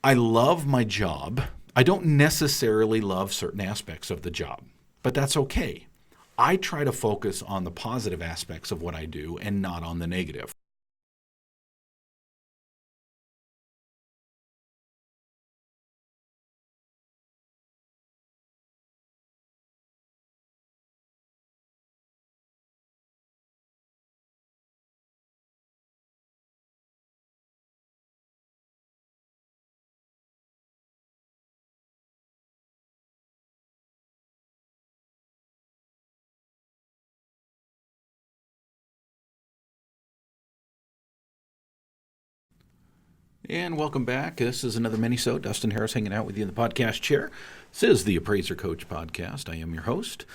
I love my job. I don't necessarily love certain aspects of the job, but that's okay. I try to focus on the positive aspects of what I do and not on the negative. And welcome back. This is another mini-sode. Dustin Harris hanging out with you in the podcast chair. This is the Appraiser Coach Podcast. I am your host,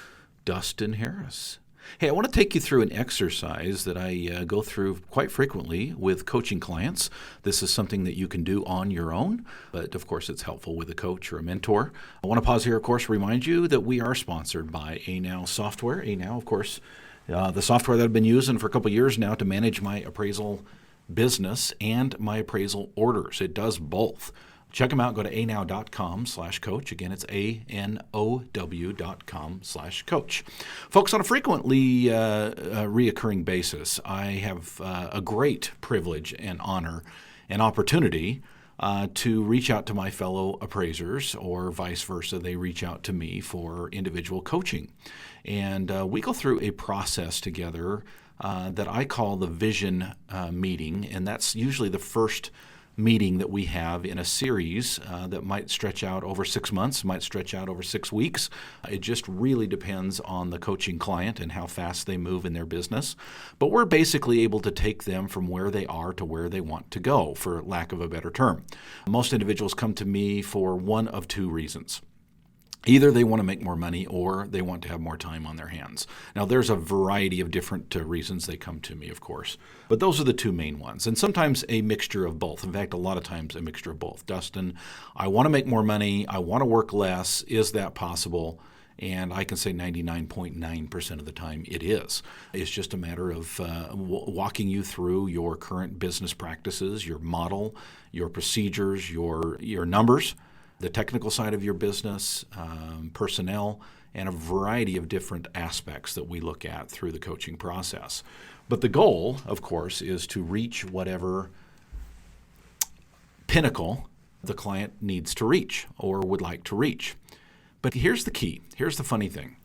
Dustin Harris. Hey, I want to take you through an exercise that I go through quite frequently with coaching clients. This is something that you can do on your own, but of course it's helpful with a coach or a mentor. I want to pause here, of course, remind you that we are sponsored by ANOW Software. ANOW, of course, the software that I've been using for a couple years now to manage my appraisal business and my appraisal orders. It does both. Check them out. Go to anow.com/coach. Again, it's anow.com/coach. Folks, on a frequently reoccurring basis, I have a great privilege and honor and opportunity to reach out to my fellow appraisers, or vice versa. They reach out to me for individual coaching. And we go through a process together that I call the vision meeting, and that's usually the first meeting that we have in a series that might stretch out over 6 months, might stretch out over 6 weeks. It just really depends on the coaching client and how fast they move in their business. But we're basically able to take them from where they are to where they want to go, for lack of a better term. Most individuals come to me for one of two reasons. Either they want to make more money or they want to have more time on their hands. Now, there's a variety of different reasons they come to me, of course, but those are the two main ones, and sometimes a mixture of both. In fact, a lot of times a mixture of both. Dustin, I want to make more money. I want to work less. Is that possible? And I can say 99.9% of the time it is. It's just a matter of walking you through your current business practices, your model, your procedures, your numbers, the technical side of your business, personnel, and a variety of different aspects that we look at through the coaching process. But the goal, of course, is to reach whatever pinnacle the client needs to reach or would like to reach. But here's the key. Here's the funny thing.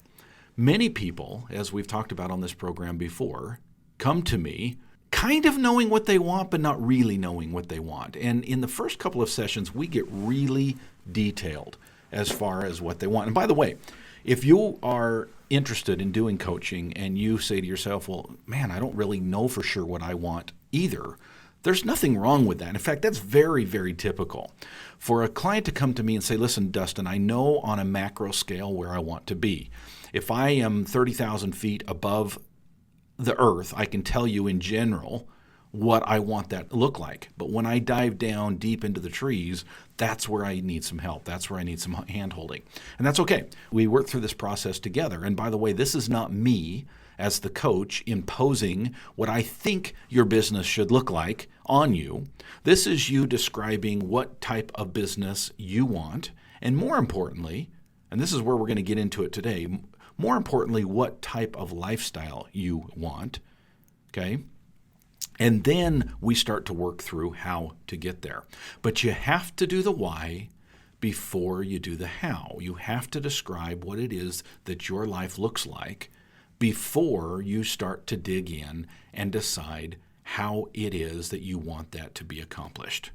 Many people, as we've talked about on this program before, come to me kind of knowing what they want, but not really knowing what they want. And in the first couple of sessions, we get really detailed as far as what they want. And by the way, if you are interested in doing coaching and you say to yourself, well, man, I don't really know for sure what I want either, there's nothing wrong with that. In fact, that's very, very typical. For a client to come to me and say, listen, Dustin, I know on a macro scale where I want to be. If I am 30,000 feet above the earth, I can tell you in general what I want that to look like. But when I dive down deep into the trees, that's where I need some help. That's where I need some hand-holding. And that's okay. We work through this process together. And by the way, this is not me as the coach imposing what I think your business should look like on you. This is you describing what type of business you want. And more importantly, and this is where we're going to get into it today, more importantly, what type of lifestyle you want, okay? And then we start to work through how to get there. But you have to do the why before you do the how. You have to describe what it is that your life looks like before you start to dig in and decide how it is that you want that to be accomplished.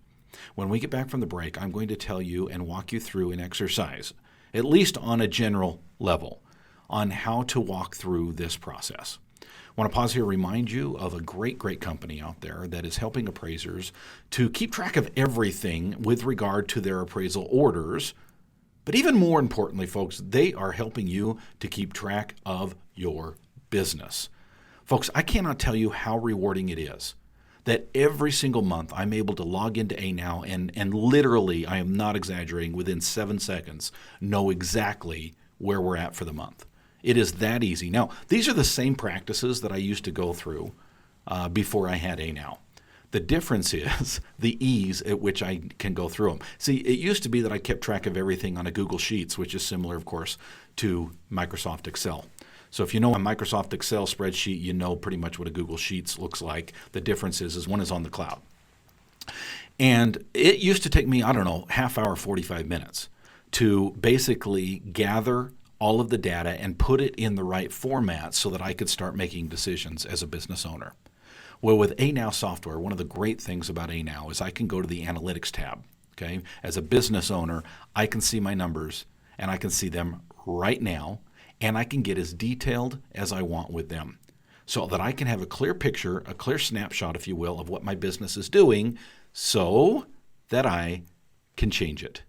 When we get back from the break, I'm going to tell you and walk you through an exercise, at least on a general level, on how to walk through this process. I want to pause here, remind you of a great company out there that is helping appraisers to keep track of everything with regard to their appraisal orders. But even more importantly, folks, they are helping you to keep track of your business. Folks, I cannot tell you how rewarding it is that every single month I'm able to log into ANOW and literally, I am not exaggerating, within 7 seconds, know exactly where we're at for the month. It is that easy. Now, these are the same practices that I used to go through before I had ANOW. The difference is the ease at which I can go through them. See, it used to be that I kept track of everything on a Google Sheets, which is similar, of course, to Microsoft Excel. So if you know a Microsoft Excel spreadsheet, you know pretty much what a Google Sheets looks like. The difference is one is on the cloud. And it used to take me, I don't know, half hour, 45 minutes to basically gather all of the data and put it in the right format so that I could start making decisions as a business owner. Well, with ANow software, one of the great things about ANow is I can go to the analytics tab. Okay, as a business owner, I can see my numbers and I can see them right now, and I can get as detailed as I want with them so that I can have a clear picture, a clear snapshot, if you will, of what my business is doing so that I can change it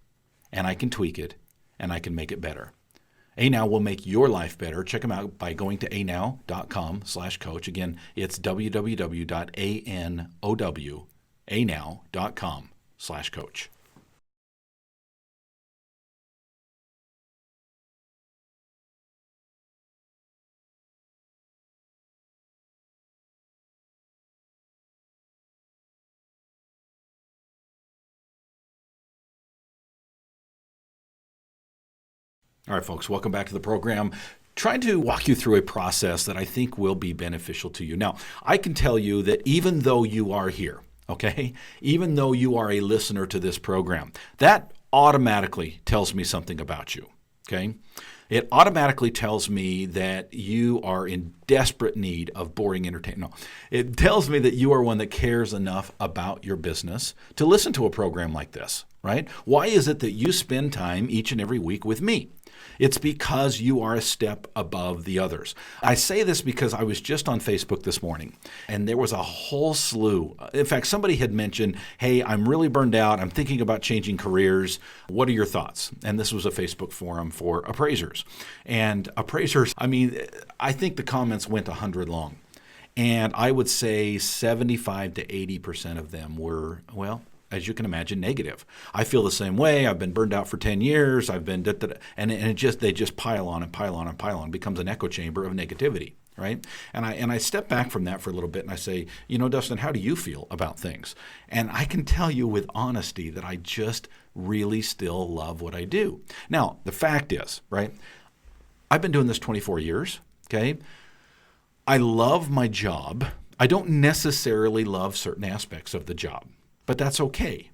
and I can tweak it and I can make it better. ANow will make your life better. Check them out by going to anow.com/coach. Again, it's www.anow.com/coach. All right, folks, welcome back to the program. Trying to walk you through a process that I think will be beneficial to you. Now, I can tell you that even though you are here, okay, even though you are a listener to this program, that automatically tells me something about you, okay? It automatically tells me that you are in desperate need of boring entertainment. No, it tells me that you are one that cares enough about your business to listen to a program like this, right? Why is it that you spend time each and every week with me? It's because you are a step above the others. I say this because I was just on Facebook this morning, and there was a whole slew. In fact, somebody had mentioned, hey, I'm really burned out. I'm thinking about changing careers. What are your thoughts? And this was a Facebook forum for appraisers. And appraisers, I think the comments went 100 long. And I would say 75 to 80% of them were, well, as you can imagine, negative. I feel the same way. I've been burned out for 10 years. I've been, and they just pile on and pile on and pile on. It becomes an echo chamber of negativity, right? And I step back from that for a little bit and I say, Dustin, how do you feel about things? And I can tell you with honesty that I just really still love what I do. Now, the fact is, right, I've been doing this 24 years, okay? I love my job. I don't necessarily love certain aspects of the job, but that's okay.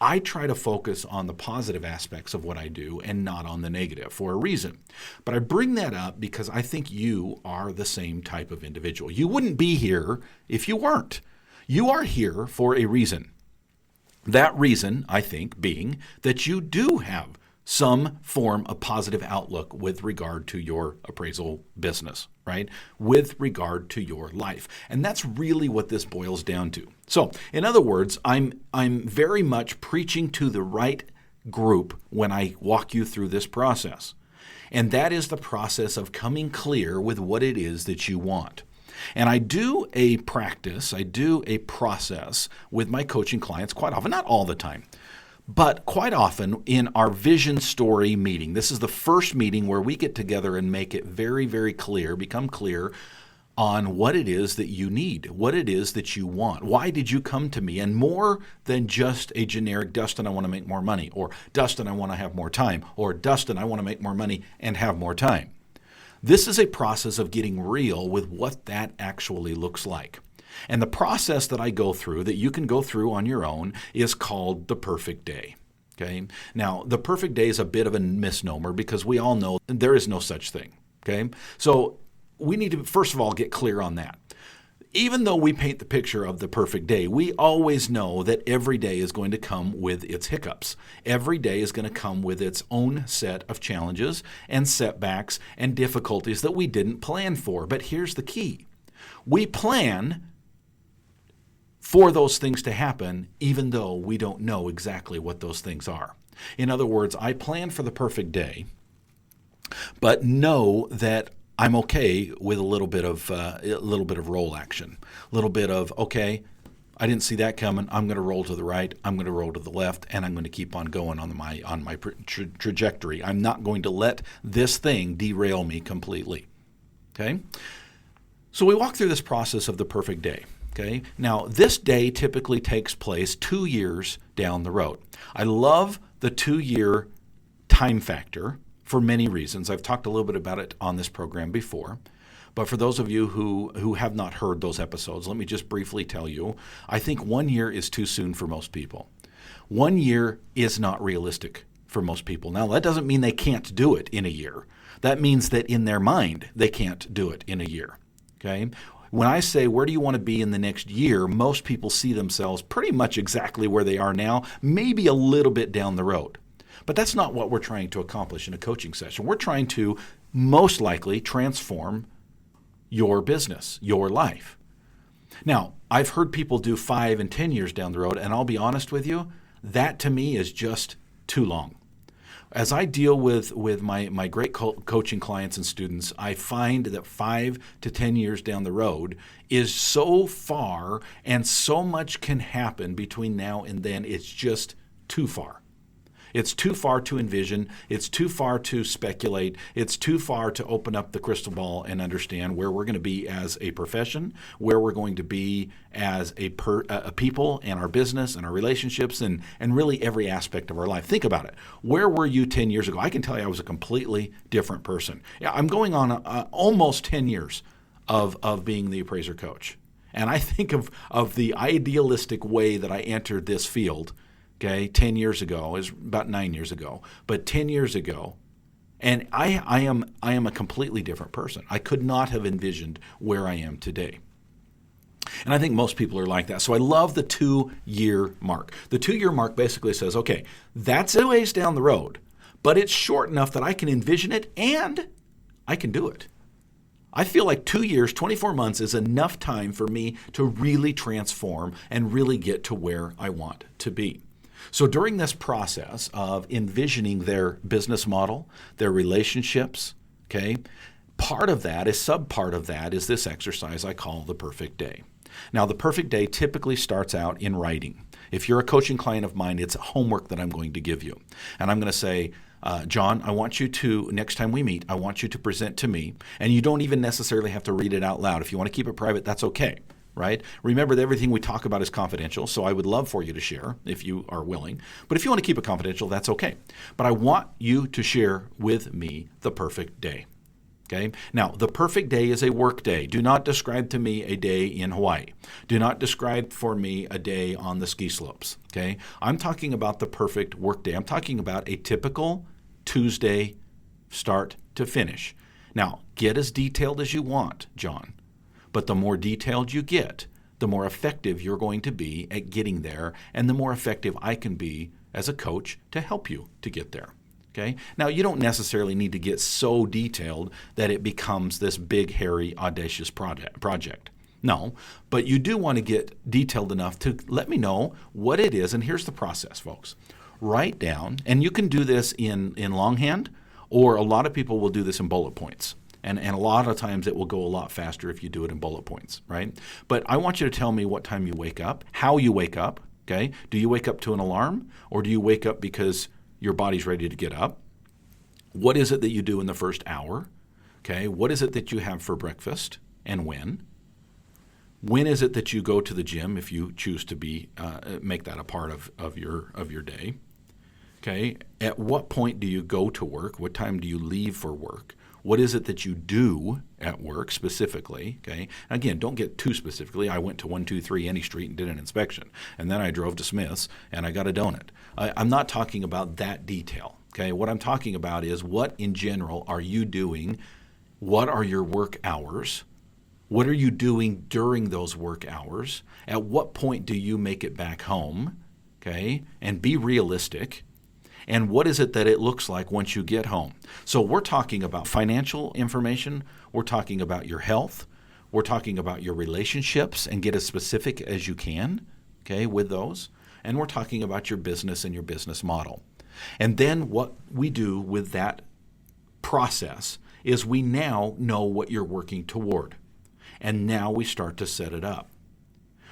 I try to focus on the positive aspects of what I do and not on the negative for a reason. But I bring that up because I think you are the same type of individual. You wouldn't be here if you weren't. You are here for a reason. That reason, I think, being that you do have some form of positive outlook with regard to your appraisal business, right? With regard to your life. And that's really what this boils down to. So, in other words, I'm very much preaching to the right group when I walk you through this process. And that is the process of coming clear with what it is that you want. And I do a process with my coaching clients quite often, not all the time, but quite often in our vision story meeting. This is the first meeting where we get together and make it very, very clear, become clear on what it is that you need, what it is that you want. Why did you come to me? And more than just a generic, Dustin, I want to make more money, or Dustin, I want to have more time, or Dustin, I want to make more money and have more time. This is a process of getting real with what that actually looks like. And the process that I go through, that you can go through on your own, is called the perfect day. Okay? Now, the perfect day is a bit of a misnomer because we all know there is no such thing. Okay? So we need to, first of all, get clear on that. Even though we paint the picture of the perfect day, we always know that every day is going to come with its hiccups. Every day is going to come with its own set of challenges and setbacks and difficulties that we didn't plan for. But here's the key. We plan for those things to happen, even though we don't know exactly what those things are. In other words, I plan for the perfect day, but know that I'm okay with a little bit of roll action, a little bit of, okay, I didn't see that coming. I'm going to roll to the right. I'm going to roll to the left, and I'm going to keep on going on my trajectory. I'm not going to let this thing derail me completely. Okay. So we walk through this process of the perfect day. Okay. Now, this day typically takes place 2 years down the road. I love the 2-year time factor for many reasons. I've talked a little bit about it on this program before. But for those of you who have not heard those episodes, let me just briefly tell you, I think 1 year is too soon for most people. 1 year is not realistic for most people. Now, that doesn't mean they can't do it in a year. That means that in their mind, they can't do it in a year. Okay? When I say, where do you want to be in the next year, most people see themselves pretty much exactly where they are now, maybe a little bit down the road. But that's not what we're trying to accomplish in a coaching session. We're trying to most likely transform your business, your life. Now, I've heard people do 5 and 10 years down the road, and I'll be honest with you, that to me is just too long. As I deal with my great coaching clients and students, I find that 5 to 10 years down the road is so far, and so much can happen between now and then, it's just too far. It's too far to envision. It's too far to speculate. It's too far to open up the crystal ball and understand where we're going to be as a profession, where we're going to be as a people and our business and our relationships and really every aspect of our life. Think about it. Where were you 10 years ago? I can tell you I was a completely different person. Yeah, I'm going on almost 10 years of being the appraiser coach. And I think of the idealistic way that I entered this field. Okay, 10 years ago is about 9 years ago, but 10 years ago, and I am a completely different person. I could not have envisioned where I am today. And I think most people are like that. So I love the 2-year mark. The 2-year mark basically says, okay, that's a ways down the road, but it's short enough that I can envision it and I can do it. I feel like 2 years, 24 months is enough time for me to really transform and really get to where I want to be. So during this process of envisioning their business model, their relationships, okay, subpart of that is this exercise I call the perfect day. Now, the perfect day typically starts out in writing. If you're a coaching client of mine, it's homework that I'm going to give you. And I'm going to say, John, I want you to, next time we meet, I want you to present to me. And you don't even necessarily have to read it out loud. If you want to keep it private, that's okay. Right? Remember that everything we talk about is confidential, so I would love for you to share if you are willing. But if you want to keep it confidential, that's okay. But I want you to share with me the perfect day. Okay? Now, the perfect day is a work day. Do not describe to me a day in Hawaii. Do not describe for me a day on the ski slopes. Okay? I'm talking about the perfect work day. I'm talking about a typical Tuesday start to finish. Now, get as detailed as you want, John. But the more detailed you get, the more effective you're going to be at getting there, and the more effective I can be as a coach to help you to get there. Okay? Now, you don't necessarily need to get so detailed that it becomes this big, hairy, audacious project. No, but you do want to get detailed enough to let me know what it is, and here's the process, folks. Write down, and you can do this in longhand, or a lot of people will do this in bullet points. And a lot of times it will go a lot faster if you do it in bullet points, right? But I want you to tell me what time you wake up, how you wake up, okay? Do you wake up to an alarm, or do you wake up because your body's ready to get up? What is it that you do in the first hour, okay? What is it that you have for breakfast, and when? When is it that you go to the gym if you choose to make that a part of your day? Okay? At what point do you go to work? What time do you leave for work? What is it that you do at work specifically? Okay. Again, don't get too specifically. I went to 123 Any Street and did an inspection, and then I drove to Smith's and I got a donut. I'm not talking about that detail. Okay. What I'm talking about is what in general are you doing? What are your work hours? What are you doing during those work hours? At what point do you make it back home? Okay. And be realistic. And what is it that it looks like once you get home? So we're talking about financial information. We're talking about your health. We're talking about your relationships, and get as specific as you can, okay, with those. And we're talking about your business and your business model. And then what we do with that process is we now know what you're working toward. And now we start to set it up.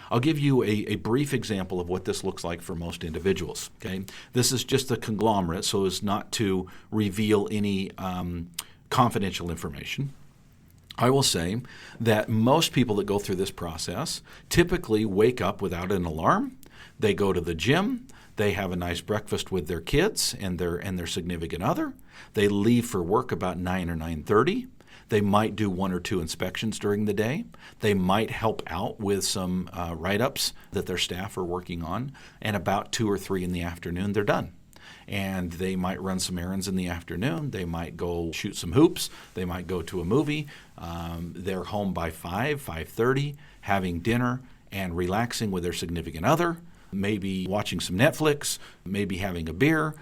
I'll give you a brief example of what this looks like for most individuals. Okay, this is just a conglomerate, so as not to reveal any confidential information. I will say that most people that go through this process typically wake up without an alarm. They go to the gym. They have a nice breakfast with their kids and their significant other. They leave for work about 9 or 9:30. They might do 1 or 2 inspections during the day. They might help out with some write-ups that their staff are working on. And about 2 or 3 in the afternoon, they're done. And they might run some errands in the afternoon. They might go shoot some hoops. They might go to a movie. They're home by 5:30, having dinner and relaxing with their significant other, maybe watching some Netflix, maybe having a beer,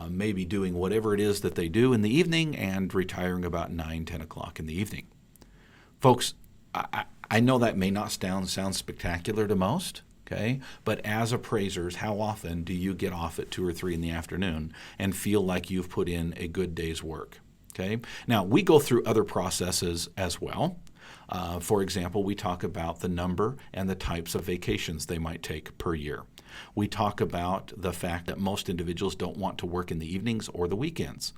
maybe doing whatever it is that they do in the evening and retiring about 9, 10 o'clock in the evening. Folks, I know that may not sound spectacular to most, okay? But as appraisers, how often do you get off at 2 or 3 in the afternoon and feel like you've put in a good day's work, okay? Now, we go through other processes as well. For example, we talk about the number and the types of vacations they might take per year. We talk about the fact that most individuals don't want to work in the evenings or the weekends.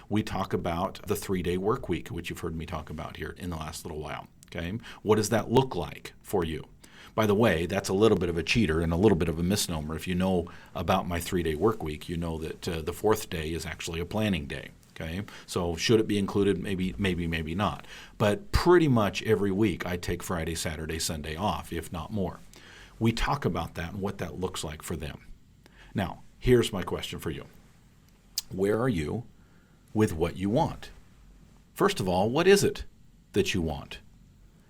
We talk about the 3-day work week, which you've heard me talk about here in the last little while, okay? What does that look like for you? By the way, that's a little bit of a cheater and a little bit of a misnomer. If you know about my 3-day work week, you know that the 4th day is actually a planning day. Okay, so should it be included? Maybe not. But pretty much every week I take Friday, Saturday, Sunday off, if not more. We talk about that and what that looks like for them. Now, here's my question for you. Where are you with what you want? First of all, what is it that you want?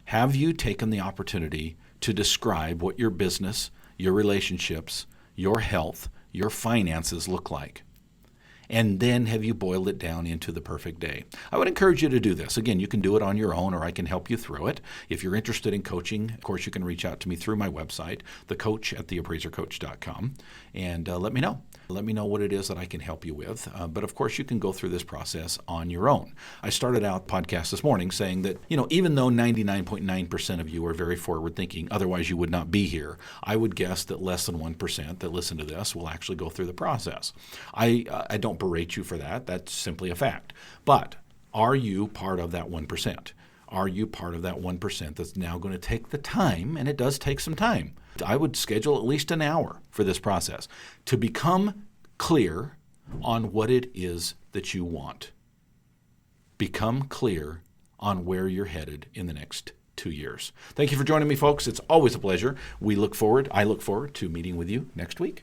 Have you taken the opportunity to describe what your business, your relationships, your health, your finances look like? And then have you boiled it down into the perfect day? I would encourage you to do this. Again, you can do it on your own, or I can help you through it. If you're interested in coaching, of course, you can reach out to me through my website, thecoach@theappraisercoach.com, and let me know. Let me know what it is that I can help you with. But of course, you can go through this process on your own. I started out the podcast this morning saying that, even though 99.9% of you are very forward thinking, otherwise you would not be here, I would guess that less than 1% that listen to this will actually go through the process. I don't berate you for that. That's simply a fact. But are you part of that 1%? Are you part of that 1% that's now going to take the time, and it does take some time. I would schedule at least an hour for this process to become clear on what it is that you want. Become clear on where you're headed in the next 2 years. Thank you for joining me, folks. It's always a pleasure. I look forward to meeting with you next week.